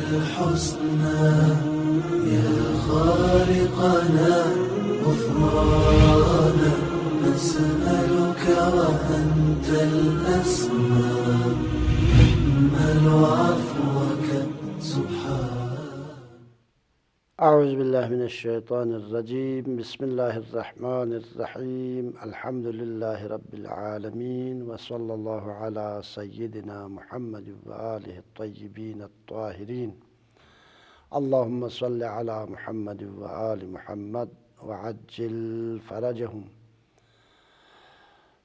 الحسنى يا خالقنا غفرانا نسألك وأنت الأسمى نأمل عفوك سبحان. اعوذ باللہ من الشیطان الرجیم. بسم اللہ الرحمن الرحیم. الحمد للہ رب العالمین وصلی اللہ علی سیدنا محمد وآلہ الطیبین الطاہرین. اللہم صل علی محمد وآل محمد وعجل فرجہم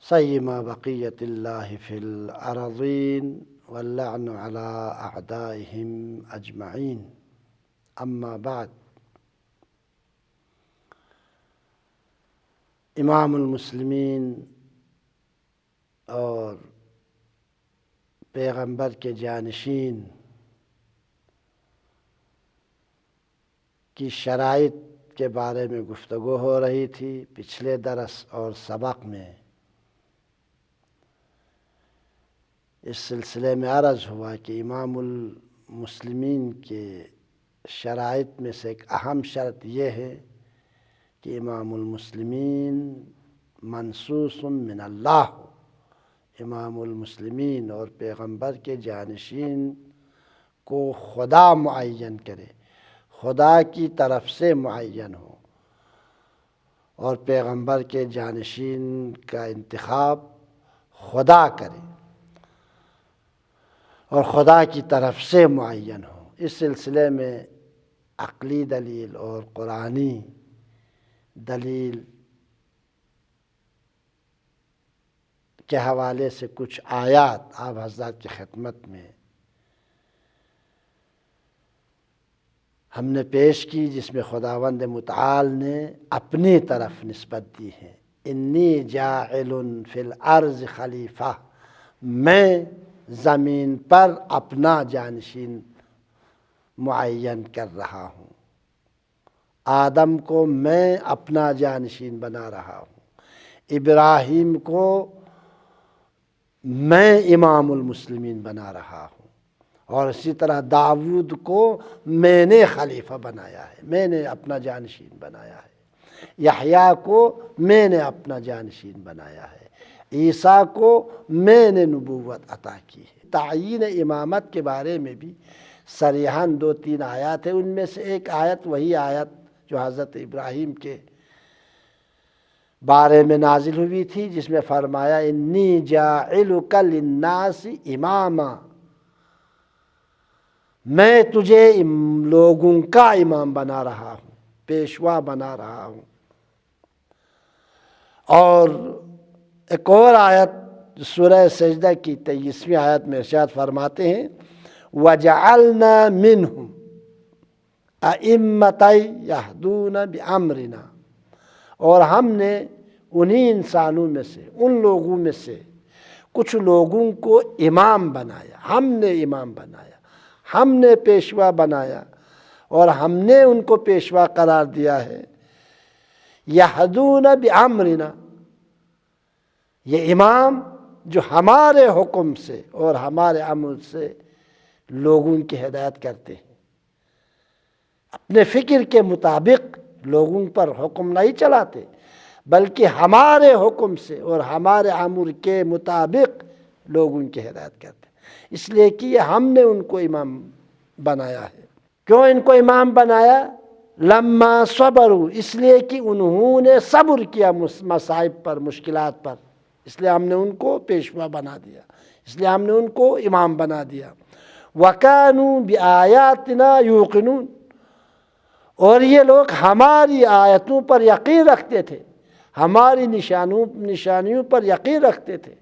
سیما بقیت اللہ فی الارضین واللعن علی اعدائہم اجمعین. اما بعد. امام المسلمین اور پیغمبر کے جانشین کی شرائط کے بارے میں گفتگو ہو رہی تھی پچھلے درس اور سبق میں. اس سلسلے میں عرض ہوا کہ امام المسلمین کے شرائط میں سے ایک اہم شرط یہ ہے کہ امام المسلمین منصوص من اللہ ہو. امام المسلمین اور پیغمبر کے جانشین کو خدا معین کرے، خدا کی طرف سے معین ہو، اور پیغمبر کے جانشین کا انتخاب خدا کرے اور خدا کی طرف سے معین ہو. اس سلسلے میں عقلی دلیل اور قرآنی دلیل کے حوالے سے کچھ آیات آپ حضرات کی خدمت میں ہم نے پیش کی، جس میں خداوند متعال نے اپنی طرف نسبت دی ہے. انی جاعل فی الارض خلیفہ، میں زمین پر اپنا جانشین معین کر رہا ہوں. آدم کو میں اپنا جانشین بنا رہا ہوں. ابراہیم کو میں امام المسلمین بنا رہا ہوں، اور اسی طرح داؤد کو میں نے خلیفہ بنایا ہے، میں نے اپنا جانشین بنایا ہے. یحییٰ کو میں نے اپنا جانشین بنایا ہے. عیسیٰ کو میں نے نبوت عطا کی ہے. تعیین امامت کے بارے میں بھی صریحاً 2-3 آیات ہیں. ان میں سے ایک آیت وہی آیت جو حضرت ابراہیم کے بارے میں نازل ہوئی تھی، جس میں فرمایا انی جاعلک للناس اماما، میں تجھے لوگوں کا امام بنا رہا ہوں، پیشوا بنا رہا ہوں. اور ایک اور آیت سورہ سجدہ کی 23ویں آیت میں ارشاد فرماتے ہیں وَجَعَلْنَا مِنْهُمْ أَئِمَّةً يَهْدُونَ بِأَمْرِنَا، اور ہم نے انہی انسانوں میں سے، ان لوگوں میں سے کچھ لوگوں کو امام بنایا. ہم نے امام بنایا، ہم نے پیشوا بنایا، اور ہم نے ان کو پیشوا قرار دیا ہے. يَهْدُونَ بِأَمْرِنَا، یہ امام جو ہمارے حکم سے اور ہمارے امر سے لوگوں کی ہدایت کرتے ہیں. اپنے فکر کے مطابق لوگوں پر حکم نہیں چلاتے، بلکہ ہمارے حکم سے اور ہمارے امر کے مطابق لوگوں کی ہدایت کرتے ہیں. اس لیے کہ ہم نے ان کو امام بنایا ہے. کیوں ان کو امام بنایا؟ لما صبروا، اس لیے کہ انہوں نے صبر کیا مصائب پر، مشکلات پر، اس لیے ہم نے ان کو پیشوا بنا دیا، اس لیے ہم نے ان کو امام بنا دیا. وَكَانُوا بِآيَاتِنَا يُوقِنُونَ، اور یہ لوگ ہماری آیتوں پر یقین رکھتے تھے، ہماری نشانیوں پر یقین رکھتے تھے،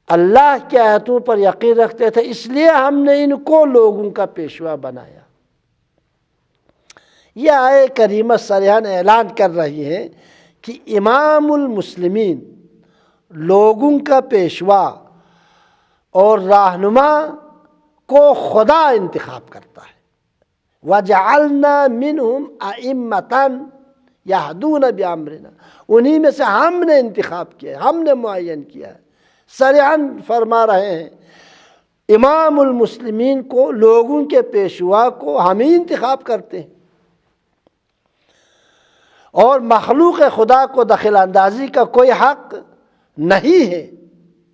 اللہ کی آیتوں پر یقین رکھتے تھے. اس لیے ہم نے ان کو لوگوں کا پیشوا بنایا. یہ آیہ کریمہ صریحاً اعلان کر رہی ہے کہ امام المسلمین لوگوں کا پیشوا اور رہنما کو خدا انتخاب کرتا ہے. وَجَعَلْنَا مِنْهُمْ أَئِمَّةً يَهْدُونَ بِأَمْرِنَا، انہی میں سے ہم نے انتخاب کیا ہے، ہم نے معین کیا ہے. صریحاً فرما رہے ہیں امام المسلمین کو، لوگوں کے پیشوا کو ہم ہی انتخاب کرتے ہیں، اور مخلوق خدا کو دخل اندازی کا کوئی حق نہیں ہے۔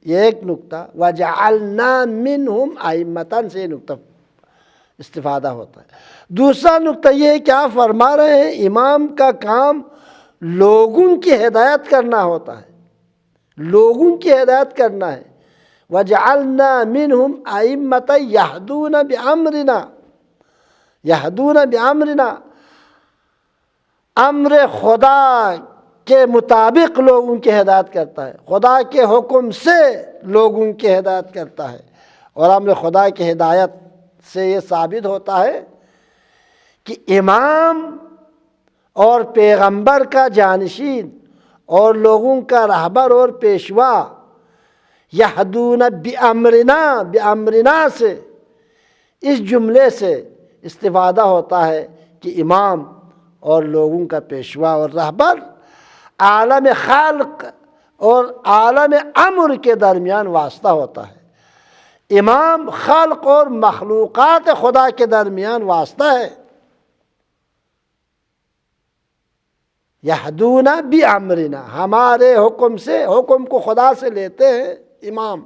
یہ ایک نقطہ، وَجَعَلْنَا مِنْهُمْ أَئِمَّةً سے یہ نقطہ استفادہ ہوتا ہے۔ دوسرا نقطہ یہ ہے کہ آپ فرما رہے ہیں امام کا کام لوگوں کی ہدایت کرنا ہوتا ہے، لوگوں کی ہدایت کرنا ہے۔ وَجَعَلْنَا مِنْهُمْ أَئِمَّةً يَهْدُونَ بِأَمْرِنَا، يَهْدُونَ بِأَمْرِنَا، امر خدا کے مطابق لوگوں کی ہدایت کرتا ہے، خدا کے حکم سے لوگوں کی ہدایت کرتا ہے۔ اور امر خدا کی ہدایت سے یہ ثابت ہوتا ہے کہ امام اور پیغمبر کا جانشین اور لوگوں کا رہبر اور پیشوا، یہدون بامرنا، بامرنا سے اس جملے سے استفادہ ہوتا ہے کہ امام اور لوگوں کا پیشوا اور رہبر عالم خلق اور عالم امر کے درمیان واسطہ ہوتا ہے۔ امام خلق اور مخلوقات خدا کے درمیان واسطہ ہے۔ یہدون بامرنا، ہمارے حکم سے، حکم کو خدا سے لیتے ہیں امام،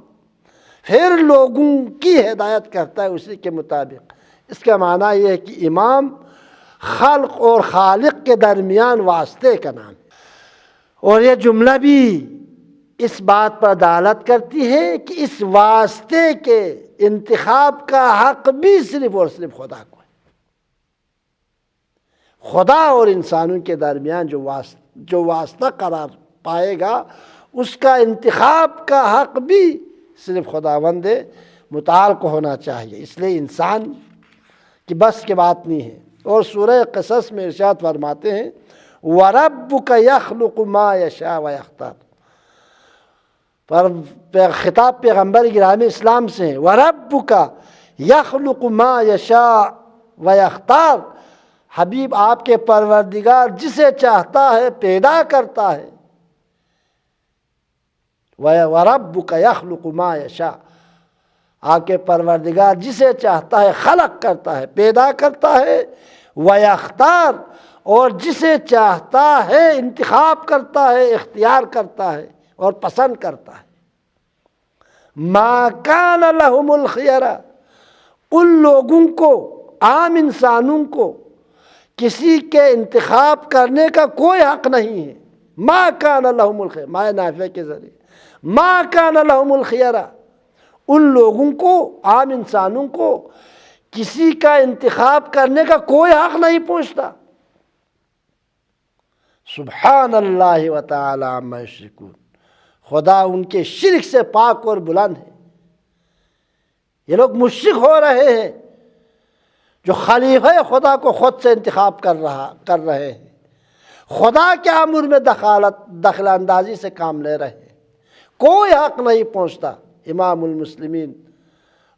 پھر لوگوں کی ہدایت کرتا ہے اسی کے مطابق۔ اس کا معنی یہ ہے کہ امام خلق اور خالق کے درمیان واسطے کا نام ہے۔ اور یہ جملہ بھی اس بات پر دلالت کرتی ہے کہ اس واسطے کے انتخاب کا حق بھی صرف اور صرف خدا کو ہے۔ خدا اور انسانوں کے درمیان جو واسطہ قرار پائے گا، اس کا انتخاب کا حق بھی صرف خداوند متعال کو ہونا چاہیے۔ اس لیے انسان کی بس کی بات نہیں ہے۔ اور سورہ قصص میں ارشاد فرماتے ہیں وَرَبُّكَ يَخْلُقُ مَا يَشَاءُ وَيَخْتَارُ، پر خطاب پیغمبر گرامی اسلام سے ہے، وَرَبُّكَ يَخْلُقُ مَا يَشَاءُ وَيَخْتَارُ، حبیب آپ کے پروردگار جسے چاہتا ہے پیدا کرتا ہے۔ وَرَبُّكَ يَخْلُقُ مَا يَشَاءُ، آپ کے پروردگار جسے چاہتا ہے خلق کرتا ہے، پیدا کرتا ہے، وَيَخْتَارُ، اور جسے چاہتا ہے انتخاب کرتا ہے، اختیار کرتا ہے اور پسند کرتا ہے۔ مَا كَانَ لَهُمُ الْخِيَرَةُ، ان لوگوں کو، عام انسانوں کو کسی کے انتخاب کرنے کا کوئی حق نہیں ہے۔ مَا كَانَ لَهُمُ الْخِيَرَةُ، مَا نافع کے ذریعے، مَا كَانَ لَهُمُ الْخِيَرَةُ، ان لوگوں کو، عام انسانوں کو کسی کا انتخاب کرنے کا کوئی حق نہیں پہنچتا۔ سبحان اللہ و تعالی عما یشرکون، خدا ان کے شرک سے پاک اور بلند ہے۔ یہ لوگ مشرک ہو رہے ہیں جو خلیفہ خدا کو خود سے انتخاب کر رہے ہیں، خدا کے امور میں دخل اندازی سے کام لے رہے ہیں۔ کوئی حق نہیں پہنچتا امام المسلمین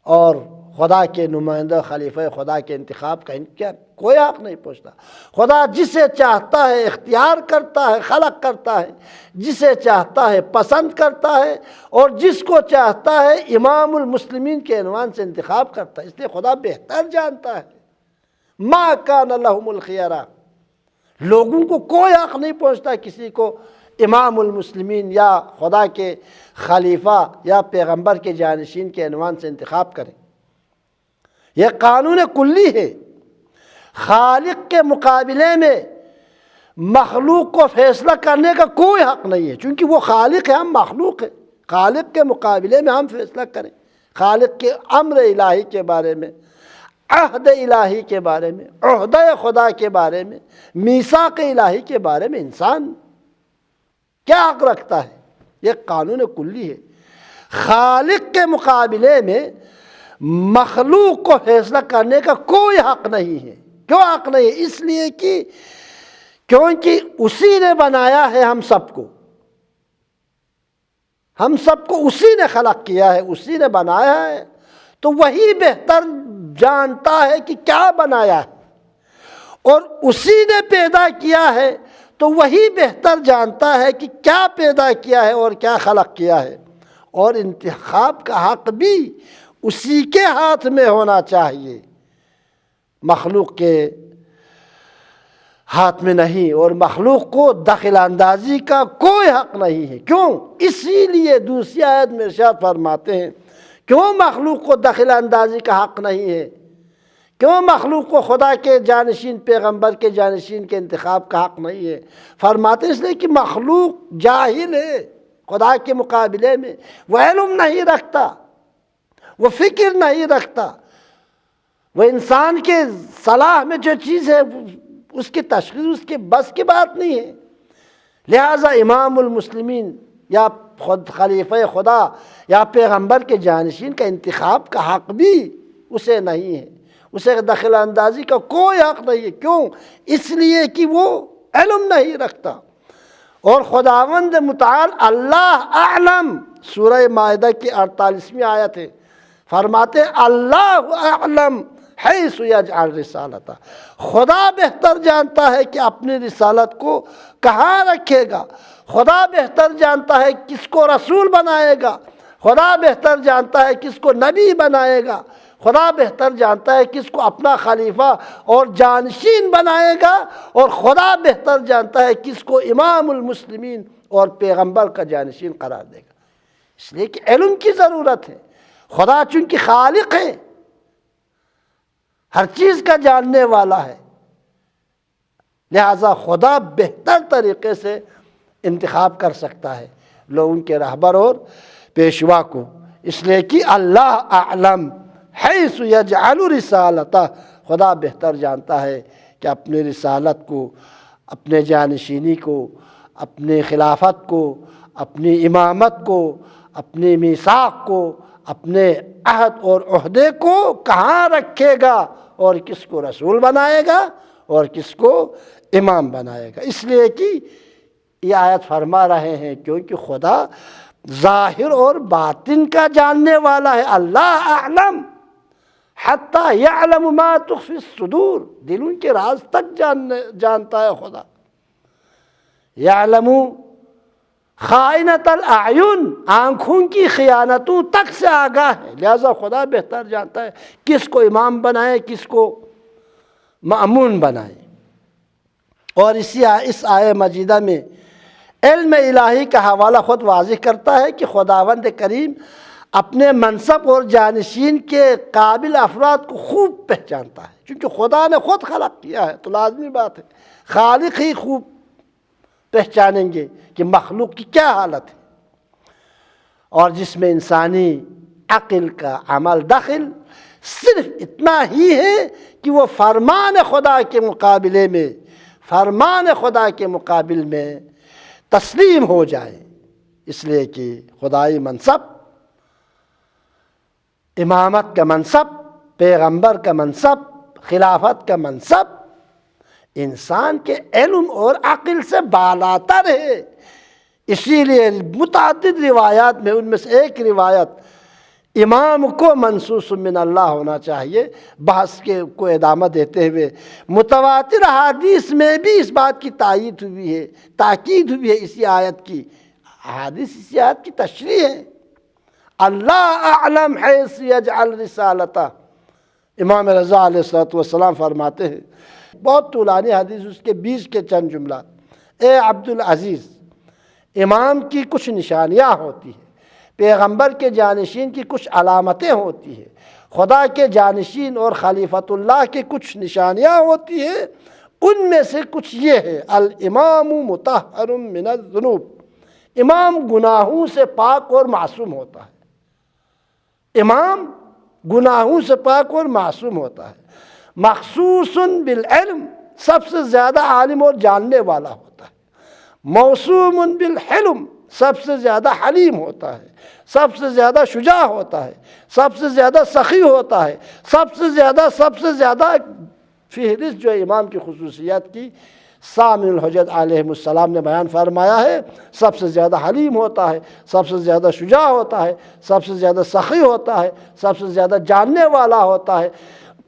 اور خدا کے نمائندہ خلیفہ خدا کے انتخاب کا، ان کا کوئی حق نہیں پہنچتا۔ خدا جسے چاہتا ہے اختیار کرتا ہے، خلق کرتا ہے، جسے چاہتا ہے پسند کرتا ہے، اور جس کو چاہتا ہے امام المسلمین کے عنوان سے انتخاب کرتا ہے۔ اس لیے خدا بہتر جانتا ہے۔ ما کان لہم الخیرہ، لوگوں کو کوئی حق نہیں پہنچتا کسی کو امام المسلمین یا خدا کے خلیفہ یا پیغمبر کے جانشین کے عنوان سے انتخاب کریں۔ یہ قانون کلی ہے۔ خالق کے مقابلے میں مخلوق کو فیصلہ کرنے کا کوئی حق نہیں ہے، چونکہ وہ خالق ہے، ہم مخلوق ہیں۔ خالق کے مقابلے میں ہم فیصلہ کریں، خالق کے امر الہی کے بارے میں، عہد الہی کے بارے میں، عہدہ خدا کے بارے میں، میثاق الہی کے بارے میں انسان کیا حق رکھتا ہے؟ یہ قانون کلی ہے۔ خالق کے مقابلے میں مخلوق کو فیصلہ کرنے کا کوئی حق نہیں ہے۔ کیوں حق نہیں ہے؟ اس لیے کہ کیونکہ اسی نے بنایا ہے ہم سب کو، ہم سب کو اسی نے خلق کیا ہے، اسی نے بنایا ہے، تو وہی بہتر جانتا ہے کہ کیا بنایا ہے، اور اسی نے پیدا کیا ہے تو وہی بہتر جانتا ہے کہ کیا پیدا کیا ہے اور کیا خلق کیا ہے۔ اور انتخاب کا حق بھی اسی کے ہاتھ میں ہونا چاہیے، مخلوق کے ہاتھ میں نہیں، اور مخلوق کو دخل اندازی کا کوئی حق نہیں ہے۔ کیوں؟ اسی لیے دوسری آیت میں ارشاد فرماتے ہیں کیوں مخلوق کو دخل اندازی کا حق نہیں ہے، کیوں مخلوق کو خدا کے جانشین پیغمبر کے جانشین کے انتخاب کا حق نہیں ہے؟ فرماتے ہیں اس لیے کہ مخلوق جاہل ہے خدا کے مقابلے میں، وہ علم نہیں رکھتا، وہ فکر نہیں رکھتا، وہ انسان کے صلاح میں جو چیز ہے اس کی تشخیص اس کے بس کی بات نہیں ہے۔ لہذا امام المسلمین یا خلیفہ خدا یا پیغمبر کے جانشین کا انتخاب کا حق بھی اسے نہیں ہے، اسے دخل اندازی کا کوئی حق نہیں ہے۔ کیوں؟ اس لیے کہ وہ علم نہیں رکھتا۔ اور خداوند متعال اللہ اعلم، سورہ مائدہ کی 48ویں آیت ہے، فرماتے ہیں اللہ اعلم حیث یجعل رسالتہ، خدا بہتر جانتا ہے کہ اپنی رسالت کو کہاں رکھے گا، خدا بہتر جانتا ہے کس کو رسول بنائے گا، خدا بہتر جانتا ہے کس کو نبی بنائے گا، خدا بہتر جانتا ہے کس کو اپنا خلیفہ اور جانشین بنائے گا، اور خدا بہتر جانتا ہے کس کو امام المسلمین اور پیغمبر کا جانشین قرار دے گا۔ اس لیے کہ علم کی ضرورت ہے، خدا چونکہ خالق ہے، ہر چیز کا جاننے والا ہے، لہذا خدا بہتر طریقے سے انتخاب کر سکتا ہے لوگوں کے رہبر اور پیشوا کو۔ اس لیے کہ اللہ اعلم حیث یجعل رسالتہ، خدا بہتر جانتا ہے کہ اپنے رسالت کو، اپنے جانشینی کو، اپنے خلافت کو، اپنی امامت کو، اپنے میثاق کو، اپنے عہد اور عہدے کو کہاں رکھے گا، اور کس کو رسول بنائے گا اور کس کو امام بنائے گا۔ اس لیے کہ یہ آیت فرما رہے ہیں کیونکہ خدا ظاہر اور باطن کا جاننے والا ہے۔ اللہ اعلم حتی یعلم ما تخفی الصدور، دلوں کے راز تک جانتا ہے خدا۔ یعلم خائنۃ الاعین، آنکھوں کی خیانتوں تک سے آگاہ ہے، لہذا خدا بہتر جانتا ہے کس کو امام بنائے کس کو مأمون بنائے۔ اور اس آیہ مجیدہ میں علم الہی کا حوالہ خود واضح کرتا ہے کہ خداوند کریم اپنے منصب اور جانشین کے قابل افراد کو خوب پہچانتا ہے، چونکہ خدا نے خود خلق کیا ہے تو لازمی بات ہے خالق ہی خوب پہچانیں گے کہ مخلوق کی کیا حالت ہے۔ اور جس میں انسانی عقل کا عمل دخل صرف اتنا ہی ہے کہ وہ فرمان خدا کے مقابلے میں، فرمان خدا کے مقابل میں تسلیم ہو جائے۔ اس لیے کہ خدائی منصب، امامت کا منصب، پیغمبر کا منصب، خلافت کا منصب انسان کے علم اور عقل سے بالاتر ہے۔ اسی لیے متعدد روایات میں ان میں سے ایک روایت امام کو منصوص من اللہ ہونا چاہیے، بحث کو ادامہ دیتے ہوئے متواتر احادیث میں بھی اس بات کی تائید ہوئی ہے، تاکید ہوئی ہے اسی آیت کی، احادیث اسی آیت کی تشریح ہے۔ اللہ اعلم حیث یجعل رسالتہ، امام رضا علیہ السلام فرماتے ہیں، بہت طولانی حدیث، اس کے 20 کے چند جملات، اے عبدالعزیز، امام کی کچھ نشانیاں ہوتی ہیں، پیغمبر کے جانشین کی کچھ علامتیں ہوتی ہیں، خدا کے جانشین اور خلیفۃ اللہ کی کچھ نشانیاں ہوتی ہیں، ان میں سے کچھ یہ ہے، الامام مطہر من الذنوب، امام گناہوں سے پاک اور معصوم ہوتا ہے، امام گناہوں سے پاک اور معصوم ہوتا ہے، مخصوص بالعلم، سب سے زیادہ عالم اور جاننے والا ہوتا ہے، موسوم بالحلم، سب سے زیادہ حلیم ہوتا ہے، سب سے زیادہ شجاع ہوتا ہے، سب سے زیادہ سخی ہوتا ہے، سب سے زیادہ فہرست جو امام کی خصوصیات کی سامع الحجت علیہ السلام نے بیان فرمایا ہے، سب سے زیادہ حلیم ہوتا ہے، سب سے زیادہ شجاع ہوتا ہے، سب سے زیادہ سخی ہوتا ہے، سب سے زیادہ جاننے والا ہوتا ہے،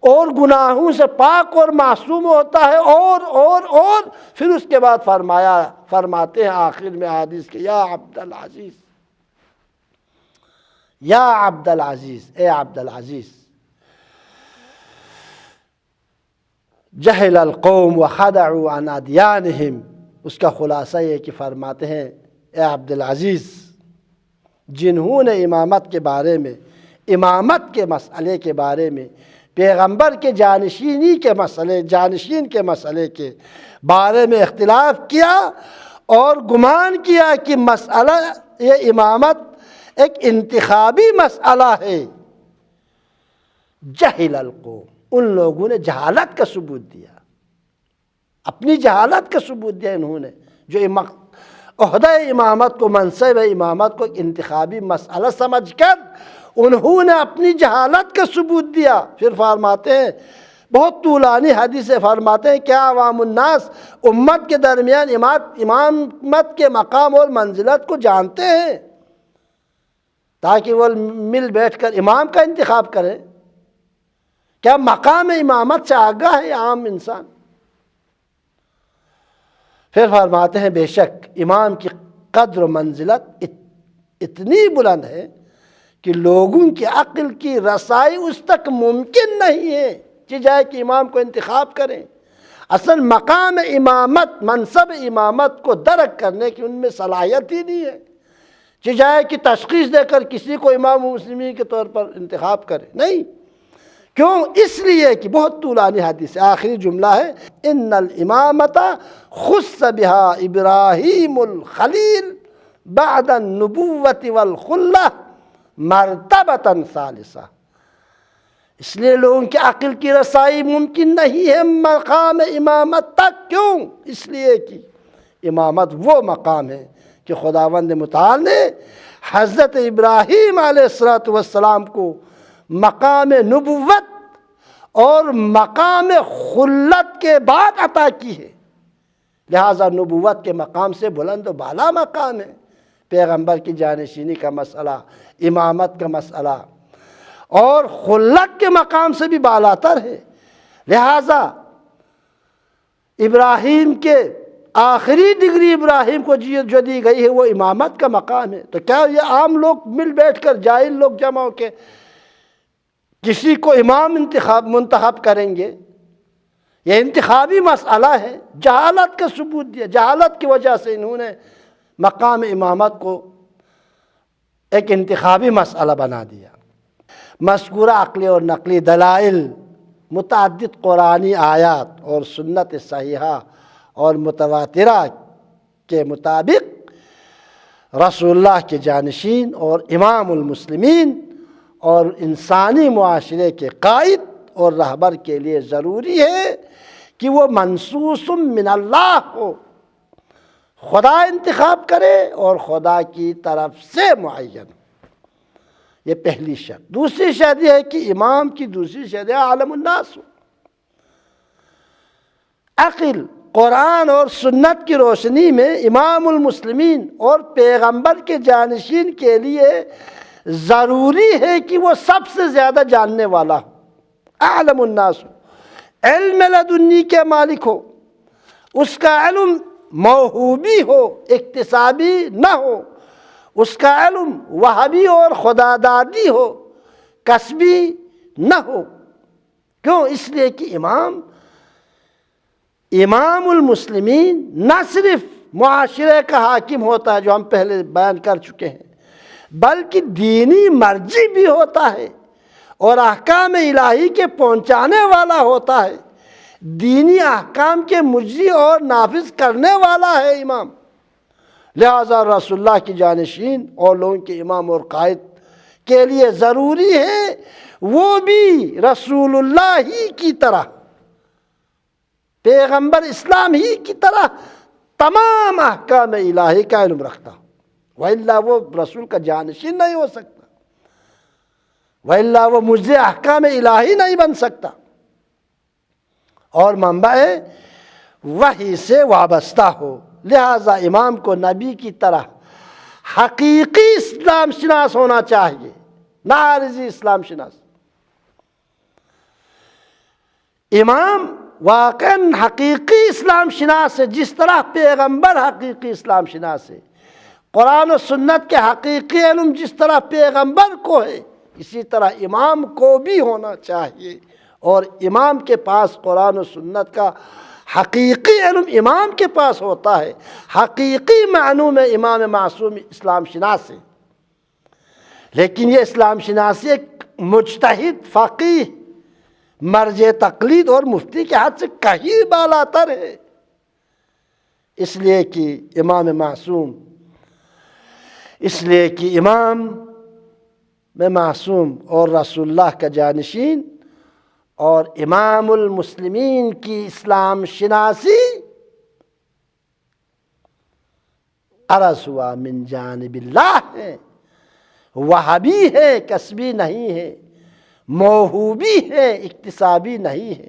اور گناہوں سے پاک اور معصوم ہوتا ہے، اور پھر اس کے بعد فرماتے ہیں آخر میں حدیث کے، یا عبدالعزیز، یا عبد العزیز، اے عبد العزیز، جہل القوم وخدعوا عن ادیانہم، اس کا خلاصہ یہ کہ فرماتے ہیں اے عبد العزیز، جنہوں نے امامت کے بارے میں، امامت کے مسئلے کے بارے میں، پیغمبر کے جانشین کے مسئلے کے بارے میں اختلاف کیا اور گمان کیا کہ مسئلہ یہ امامت ایک انتخابی مسئلہ ہے، جہل القوم، ان لوگوں نے جہالت کا ثبوت دیا، اپنی جہالت کا ثبوت دیا انہوں نے، جو عہدہ امامت کو، منصب امامت کو ایک انتخابی مسئلہ سمجھ کر انہوں نے اپنی جہالت کا ثبوت دیا۔ پھر فرماتے ہیں، بہت طولانی حدیث سے فرماتے ہیں، کیا عوام الناس امت کے درمیان امامت کے مقام اور منزلت کو جانتے ہیں تاکہ وہ مل بیٹھ کر امام کا انتخاب کریں؟ کیا مقام امامت سے آگاہ ہے عام انسان؟ پھر فرماتے ہیں، بے شک امام کی قدر و منزلت اتنی بلند ہے کہ لوگوں کی عقل کی رسائی اس تک ممکن نہیں ہے کہ جائے کہ امام کو انتخاب کریں۔ اصل مقام امامت، منصب امامت کو درک کرنے کی ان میں صلاحیت ہی نہیں ہے کہ جائے کہ تشخیص دے کر کسی کو امام مسلمین کے طور پر انتخاب کرے، نہیں۔ کیوں؟ اس لیے کہ بہت طولانی حدیث ہے، آخری جملہ ہے، ان الامامت خص بہا ابراہیم الخلیل بعد النبوۃ والخلہ مرتبۃ ثالثہ۔ اس لیے لوگوں کی عقل کی رسائی ممکن نہیں ہے مقام امامت تک۔ کیوں؟ اس لیے کہ امامت وہ مقام ہے کہ خداوند متعال نے حضرت ابراہیم علیہ السلام کو مقام نبوت اور مقام خلت کے بعد عطا کی ہے، لہذا نبوت کے مقام سے بلند و بالا مقام ہے پیغمبر کی جانشینی کا مسئلہ، امامت کا مسئلہ، اور خلت کے مقام سے بھی بالاتر ہے۔ لہذا ابراہیم کے آخری ڈگری ابراہیم کو جو دی گئی ہے وہ امامت کا مقام ہے۔ تو کیا یہ عام لوگ مل بیٹھ کر، جاہل لوگ جمع ہو کے کسی کو امام منتخب کریں گے؟ یہ انتخابی مسئلہ ہے، جہالت کا ثبوت دیا، جہالت کی وجہ سے انہوں نے مقام امامت کو ایک انتخابی مسئلہ بنا دیا۔ مذکورہ عقلی اور نقلی دلائل متعدد قرآنی آیات اور سنت صحیحہ اور متواترہ کے مطابق رسول اللہ کے جانشین اور امام المسلمین اور انسانی معاشرے کے قائد اور رہبر کے لیے ضروری ہے کہ وہ منصوص من اللہ ہو، خدا انتخاب کرے اور خدا کی طرف سے معین۔ یہ پہلی شرط۔ دوسری شرط یہ ہے کہ امام کی دوسری شرط ہے اعلم الناس ہو۔ عقل، قرآن اور سنت کی روشنی میں امام المسلمین اور پیغمبر کے جانشین کے لیے ضروری ہے کہ وہ سب سے زیادہ جاننے والا ہو، اعلم الناس ہو، علم لدنی کے مالک ہو، اس کا علم موہوبی ہو، اکتسابی نہ ہو، اس کا علم وہبی اور خدادادی ہو، کسبی نہ ہو۔ کیوں؟ اس لیے کہ امام المسلمین نہ صرف معاشرے کا حاکم ہوتا ہے جو ہم پہلے بیان کر چکے ہیں، بلکہ دینی مرجع بھی ہوتا ہے اور احکام الہی کے پہنچانے والا ہوتا ہے، دینی احکام کے مجری اور نافذ کرنے والا ہے امام۔ لہذا رسول اللہ کی جانشین اور لوگوں کے امام اور قائد کے لیے ضروری ہے وہ بھی رسول اللہ ہی کی طرح، پیغمبر اسلام ہی کی طرح تمام احکام الہی کا علم رکھتا ہو، وإلا وہ رسول کا جانشین نہیں ہو سکتا، وإلا وہ مجری احکام الہی نہیں بن سکتا، اور منبع وحی سے وابستہ ہو۔ لہذا امام کو نبی کی طرح حقیقی اسلام شناس ہونا چاہیے، نہ عارضی اسلام شناس۔ امام واقعاً حقیقی اسلام شناس ہے، جس طرح پیغمبر حقیقی اسلام شناس ہے۔ قرآن و سنت کے حقیقی علم جس طرح پیغمبر کو ہے اسی طرح امام کو بھی ہونا چاہیے، اور امام کے پاس قرآن و سنت کا حقیقی علم امام کے پاس ہوتا ہے۔ حقیقی معنوں میں امام معصوم اسلام شناس ہے، لیکن یہ اسلام شناسی ایک مجتہد، فقیہ، مرجع تقلید اور مفتی کے حد سے کہیں بالاتر ہے، اس لیے کہ امام معصوم، اس لیے کہ امام میں معصوم اور رسول اللہ کا جانشین اور امام المسلمین کی اسلام شناسی عرض ہوا من جانب اللہ ہے، وہابی ہے، کسبی نہیں ہے، موہوبی ہے، اکتسابی نہیں ہے۔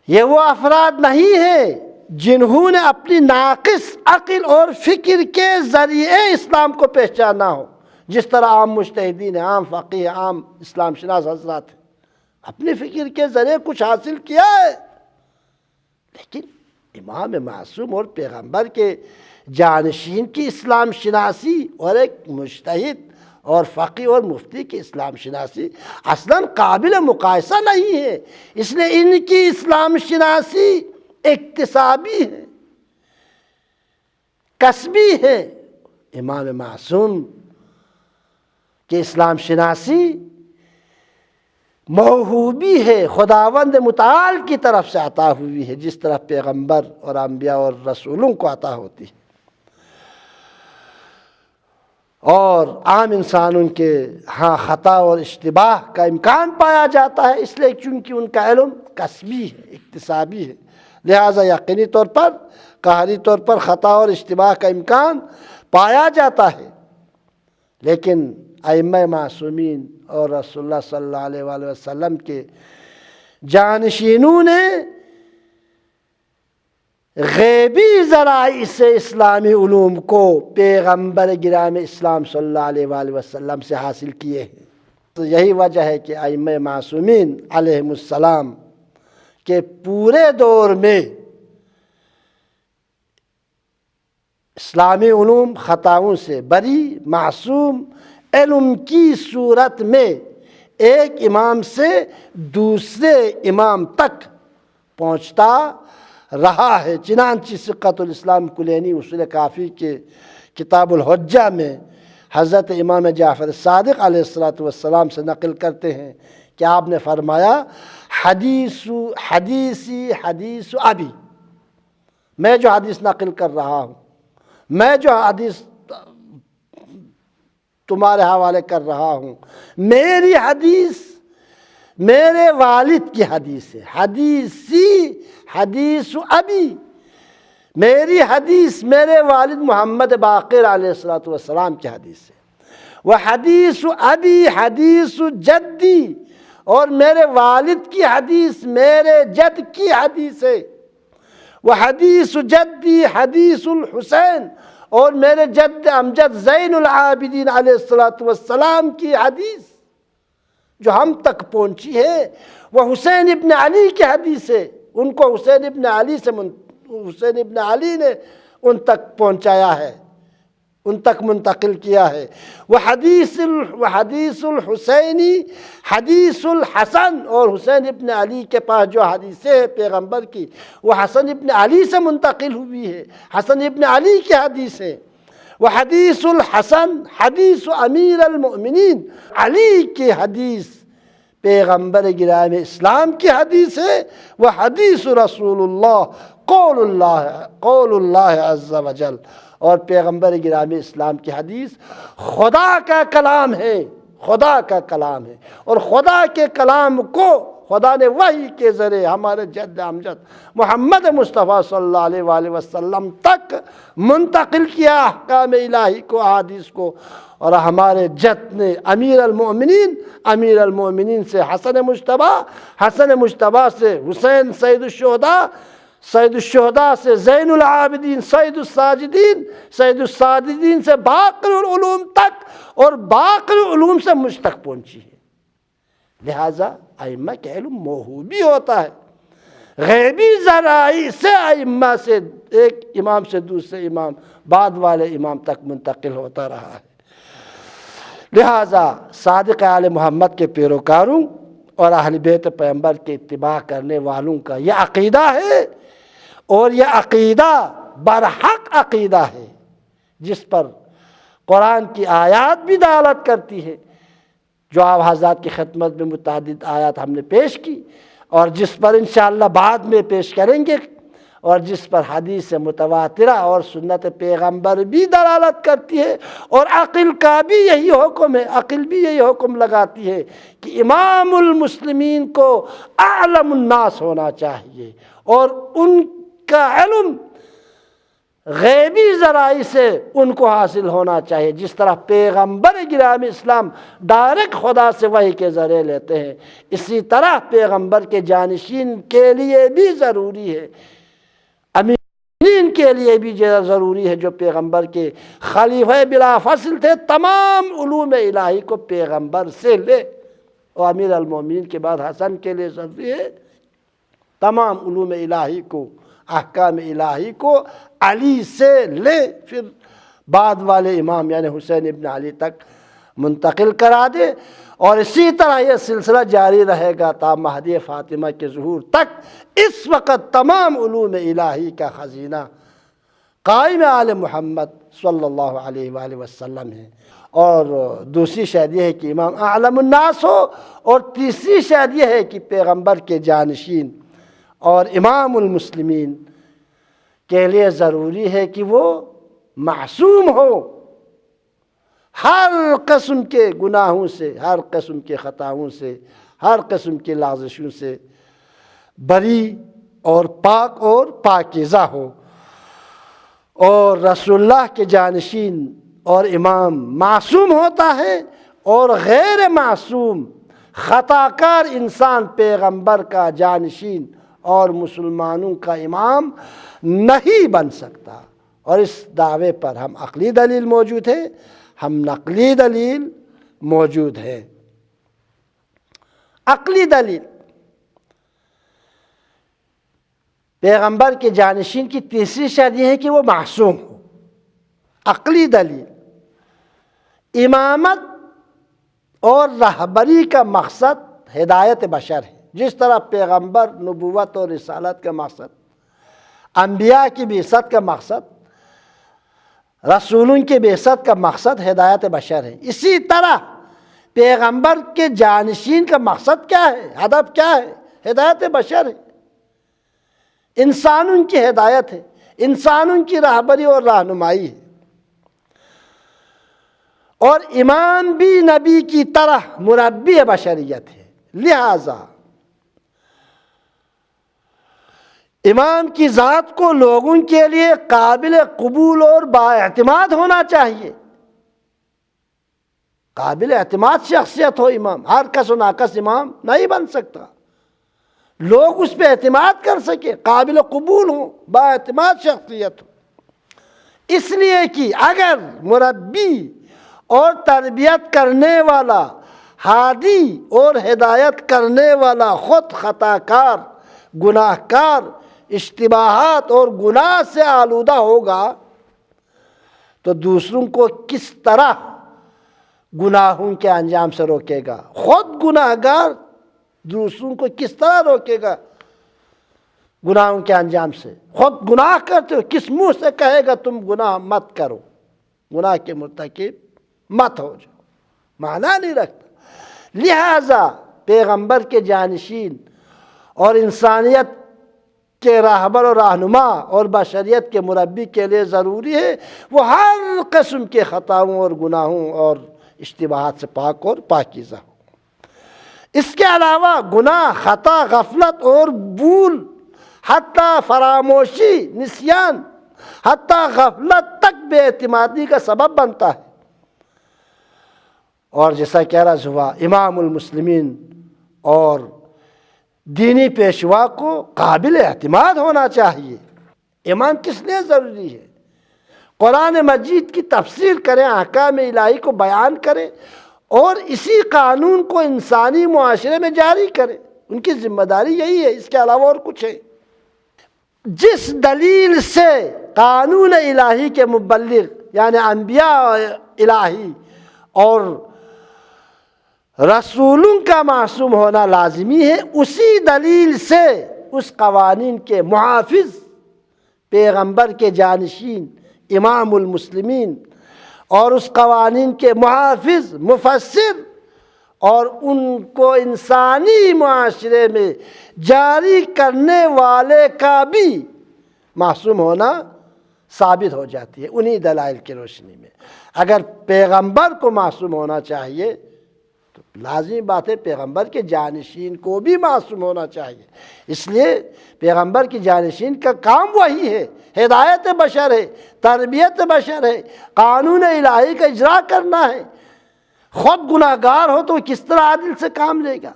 یہ وہ افراد نہیں ہیں جنہوں نے اپنی ناقص عقل اور فکر کے ذریعے اسلام کو پہچانا ہو، جس طرح عام مجتہدین ہیں، عام فقیہ، عام اسلام شناس حضرات ہیں، اپنی فکر کے ذریعے کچھ حاصل کیا ہے، لیکن امام معصوم اور پیغمبر کے جانشین کی اسلام شناسی اور ایک مجتہد اور فقیہ اور مفتی کی اسلام شناسی اصلاً قابل مقایسہ نہیں ہے، اس لیے ان کی اسلام شناسی اکتسابی ہے، کسبی ہے۔ امام معصوم کہ اسلام شناسی موہوبی ہے، خداوند متعال کی طرف سے عطا ہوئی ہے، جس طرح پیغمبر اور انبیاء اور رسولوں کو عطا ہوتی ہے، اور عام انسانوں کے ہاں خطا اور اشتباہ کا امکان پایا جاتا ہے، اس لیے چونکہ ان کا علم کسبی ہے، اکتسابی ہے، لہذا یقینی طور پر، قہری طور پر خطا اور اشتباہ کا امکان پایا جاتا ہے۔ لیکن ائمہ معصومین اور رسول اللہ صلی اللہ علیہ وآلہ وسلم کے جانشینوں نے غیبی ذرائع سے اسلامی علوم کو پیغمبر گرامی اسلام صلی اللہ علیہ وآلہ وسلم سے حاصل کیے ہیں۔ تو یہی وجہ ہے کہ ائمہ معصومین علیہم السلام کے پورے دور میں اسلامی علوم خطاؤں سے بری، معصوم علم کی صورت میں ایک امام سے دوسرے امام تک پہنچتا رہا ہے۔ چنانچہ سکتا الاسلام کلینی اصول کافی کے کتاب الحجہ میں حضرت امام جعفر صادق علیہ السلام سے نقل کرتے ہیں کہ آپ نے فرمایا حدیث ابی، میں جو حدیث نقل کر رہا ہوں، میں جو حدیث تمہارے حوالے کر رہا ہوں، میری حدیث میرے والد کی حدیث ہے، حدیث ابی، میری حدیث میرے والد محمد باقر علیہ السلام کی حدیث ہے، وہ حدیث ابی حدیث جدی، اور میرے والد کی حدیث میرے جد کی حدیث ہے، وہ حدیث جدی حدیث الحسین، اور میرے جد امجد زین العابدین علیہ السلام کی حدیث جو ہم تک پہنچی ہے وہ حسین ابن علی کی حدیث ہے، ان کو حسین ابن علی نے ان تک پہنچایا ہے، ان تک منتقل کیا ہے۔ وہ حدیث الحسینی حدیث الحسن، اور حسین ابن علی کے پاس جو حدیثیں ہیں پیغمبر کی وہ حسن ابن علی سے منتقل ہوئی ہے، حسن ابن علی کی حدیث ہے۔ وہ حدیث الحسن حدیث امیر المؤمنین، علی کی حدیث پیغمبر گرامی اسلام کی حدیث ہے۔ وہ حدیث رسول اللہ قول اللہ عز وجل، اور پیغمبر گرامی اسلام کی حدیث خدا کا کلام ہے، خدا کا کلام ہے، اور خدا کے کلام کو خدا نے وحی کے ذریعے ہمارے جد امجد محمد مصطفیٰ صلی اللہ علیہ وآلہ وسلم تک منتقل کیا، احکام الہی کو، احادیث کو، اور ہمارے جد نے امیر المؤمنین سے حسن مجتبیٰ سے حسین سید الشہداء سے زین العابدین، سید الساجدین سے باقر العلوم تک، اور باقر العلوم سے مجھ تک پہنچی ہے۔ لہذا ائمہ کا علم موہوبی ہوتا ہے، غیبی ذرائع سے ائمہ سے ایک امام سے دوسرے امام بعد والے امام تک منتقل ہوتا رہا ہے۔ لہذا صادق آل محمد کے پیروکاروں اور اہل بیت پیغمبر کی اتباع کرنے والوں کا یہ عقیدہ ہے، اور یہ عقیدہ برحق عقیدہ ہے جس پر قرآن کی آیات بھی دلالت کرتی ہے، جو آپ حضرات کی خدمت میں متعدد آیات ہم نے پیش کی، اور جس پر انشاءاللہ بعد میں پیش کریں گے، اور جس پر حدیث متواترہ اور سنت پیغمبر بھی دلالت کرتی ہے، اور عقل کا بھی یہی حکم ہے، عقل بھی یہی حکم لگاتی ہے کہ امام المسلمین کو اعلم الناس ہونا چاہیے، اور ان کا علم غیبی ذرائع سے ان کو حاصل ہونا چاہیے، جس طرح پیغمبر گرامی اسلام ڈائریکٹ خدا سے وحی کے ذریعے لیتے ہیں، اسی طرح پیغمبر کے جانشین کے لیے بھی ضروری ہے، امین کے لیے بھی ضروری ہے، جو پیغمبر کے خلیفہ بلا فصل تھے، تمام علوم الہی کو پیغمبر سے لے، اور امیر المومنین کے بعد حسن کے لیے ضروری ہے تمام علوم الہی کو، احکام الہی کو علی سے لے، پھر بعد والے امام یعنی حسین ابن علی تک منتقل کرا دے، اور اسی طرح یہ سلسلہ جاری رہے گا تا مہدی فاطمہ کے ظہور تک۔ اس وقت تمام علوم الہی کا خزینہ قائم آل محمد صلی اللہ علیہ وآلہ وسلم ہے، اور دوسری شاید یہ ہے کہ امام اعلم الناس ہو، اور تیسری شاید یہ ہے کہ پیغمبر کے جانشین اور امام المسلمین کے لیے ضروری ہے کہ وہ معصوم ہو، ہر قسم کے گناہوں سے، ہر قسم کے خطاؤں سے، ہر قسم کی لغزشوں سے بری اور پاک اور پاکیزہ ہو۔ اور رسول اللہ کے جانشین اور امام معصوم ہوتا ہے، اور غیر معصوم خطا کار انسان پیغمبر کا جانشین اور مسلمانوں کا امام نہیں بن سکتا۔ اور اس دعوے پر ہم عقلی دلیل موجود ہے، ہم نقلی دلیل موجود ہے۔ عقلی دلیل پیغمبر کے جانشین کی تیسری شرط یہ ہے کہ وہ معصوم ہو۔ عقلی دلیل امامت اور رہبری کا مقصد ہدایت بشر ہے، جس طرح پیغمبر نبوت اور رسالت کا مقصد، انبیاء کی بعثت کا مقصد، رسولوں کی بعثت کا مقصد ہدایت بشر ہے، اسی طرح پیغمبر کے جانشین کا مقصد کیا ہے، ہدف کیا ہے؟ ہدایت بشر ہے، انسانوں کی ہدایت ہے، انسانوں کی رہبری اور رہنمائی ہے۔ اور امام بھی نبی کی طرح مربی بشریت ہے، لہذا امام کی ذات کو لوگوں کے لیے قابل قبول اور بااعتماد ہونا چاہیے، قابل اعتماد شخصیت ہو امام، ہر کس و ناکس امام نہیں بن سکتا، لوگ اس پہ اعتماد کر سکے، قابل قبول ہو، بااعتماد شخصیت ہو۔ اس لیے کہ اگر مربی اور تربیت کرنے والا، ہادی اور ہدایت کرنے والا خود خطا کار، گناہ کار، اشتباہات اور گناہ سے آلودہ ہوگا تو دوسروں کو کس طرح گناہوں کے انجام سے روکے گا؟ خود گناہ گار دوسروں کو کس طرح روکے گا گناہوں کے انجام سے؟ خود گناہ کرتے ہو، کس منہ سے کہے گا تم گناہ مت کرو، گناہ کے مرتکب مت ہو جاؤ؟ معنی نہیں رکھتا۔ لہذا پیغمبر کے جانشین اور انسانیت کے راہبر و رہنما اور بشریت کے مربی کے لیے ضروری ہے وہ ہر قسم کے خطاؤں اور گناہوں اور اشتباہات سے پاک اور پاکیزہ ہو۔ اس کے علاوہ گناہ، خطا، غفلت اور بھول، حتیٰ فراموشی، نسیان، حتیٰ غفلت تک بے اعتمادی کا سبب بنتا ہے۔ اور جیسا کہ عرض ہوا، امام المسلمین اور دینی پیشوا کو قابل اعتماد ہونا چاہیے۔ امام کس لیے ضروری ہے؟ قرآن مجید کی تفسیر کریں، احکام الہی کو بیان کریں، اور اسی قانون کو انسانی معاشرے میں جاری کریں، ان کی ذمہ داری یہی ہے، اس کے علاوہ اور کچھ ہے۔ جس دلیل سے قانون الہی کے مبلغ یعنی انبیاء الہی اور رسولوں کا معصوم ہونا لازمی ہے، اسی دلیل سے اس قوانین کے محافظ پیغمبر کے جانشین امام المسلمین اور اس قوانین کے محافظ مفسر اور ان کو انسانی معاشرے میں جاری کرنے والے کا بھی معصوم ہونا ثابت ہو جاتی ہے انہی دلائل کی روشنی میں۔ اگر پیغمبر کو معصوم ہونا چاہیے تو لازمی بات ہے پیغمبر کے جانشین کو بھی معصوم ہونا چاہیے، اس لیے پیغمبر کی جانشین کا کام وہی ہے، ہدایت بشر ہے، تربیت بشر ہے، قانون الہی کا اجرا کرنا ہے۔ خود گناہ گار ہو تو کس طرح عدل سے کام لے گا؟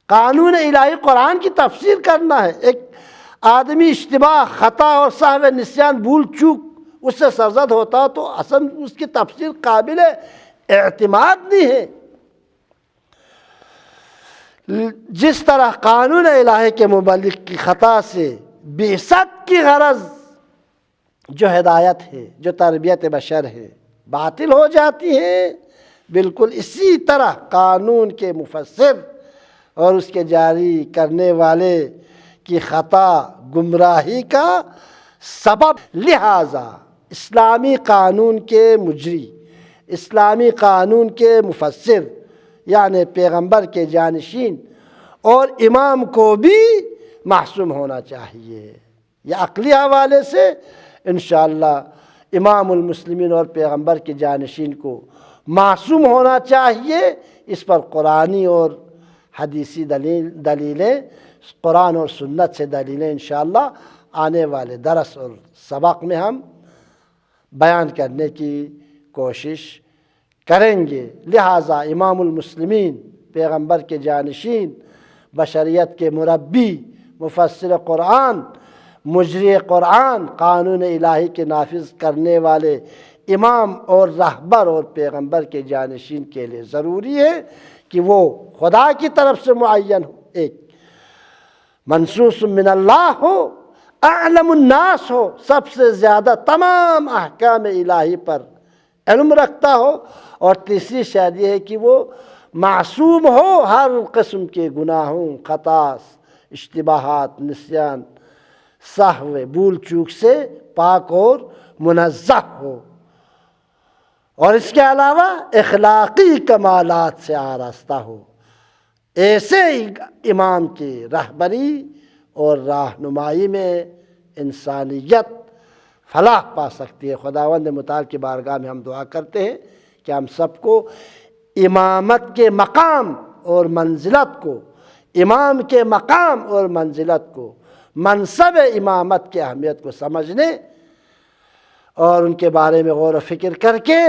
قانون الہی قرآن کی تفسیر کرنا ہے۔ ایک آدمی اشتباہ، خطا اور سہو نسیان، بھول چوک اس سے سرزد ہوتا تو اصل اس کی تفسیر قابل اعتماد نہیں ہے۔ جس طرح قانون الہی کے مبلغ کی خطا سے بعثت کی غرض جو ہدایت ہے، جو تربیت بشر ہے، باطل ہو جاتی ہے، بالکل اسی طرح قانون کے مفسر اور اس کے جاری کرنے والے کی خطا گمراہی کا سبب۔ لہذا اسلامی قانون کے مجری، اسلامی قانون کے مفسر یعنی پیغمبر کے جانشین اور امام کو بھی معصوم ہونا چاہیے۔ یہ عقلی حوالے سے انشاءاللہ امام المسلمین اور پیغمبر کے جانشین کو معصوم ہونا چاہیے۔ اس پر قرآنی اور حدیثی دلیلیں، قرآن اور سنت سے دلیلیں انشاءاللہ آنے والے درس اور سبق میں ہم بیان کرنے کی کوشش کریں گے۔ لہذا امام المسلمین، پیغمبر کے جانشین، بشریت کے مربی، مفسر قرآن، مجری قرآن، قانون الہی کے نافذ کرنے والے امام اور رہبر اور پیغمبر کے جانشین کے لیے ضروری ہے کہ وہ خدا کی طرف سے معین ہو، ایک منصوص من اللہ ہو، اعلم الناس ہو، سب سے زیادہ تمام احکام الہی پر علم رکھتا ہو، اور تیسری شرط یہ ہے کہ وہ معصوم ہو ہر قسم کے گناہوں، خطا، اشتباہات، نسیان، سہو، بھول چوک سے پاک اور منزہ ہو، اور اس کے علاوہ اخلاقی کمالات سے آراستہ ہو۔ ایسے امام کی رہبری اور رہنمائی میں انسانیت فلاح پا سکتی ہے۔ خداوند متعال کی بارگاہ میں ہم دعا کرتے ہیں کہ ہم سب کو امامت کے مقام اور منزلت کو، امام کے مقام اور منزلت کو، منصب امامت کی اہمیت کو سمجھنے اور ان کے بارے میں غور و فکر کر کے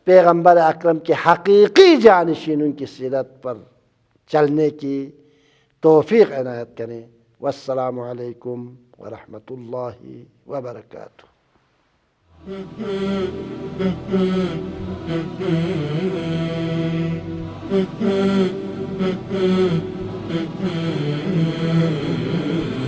پیغمبر اکرم کے حقیقی جانشینوں کی سیرت پر چلنے کی توفیق عنایت کریں۔ والسلام علیکم ورحمۃ اللہ وبرکاتہ۔ Mm-hmm.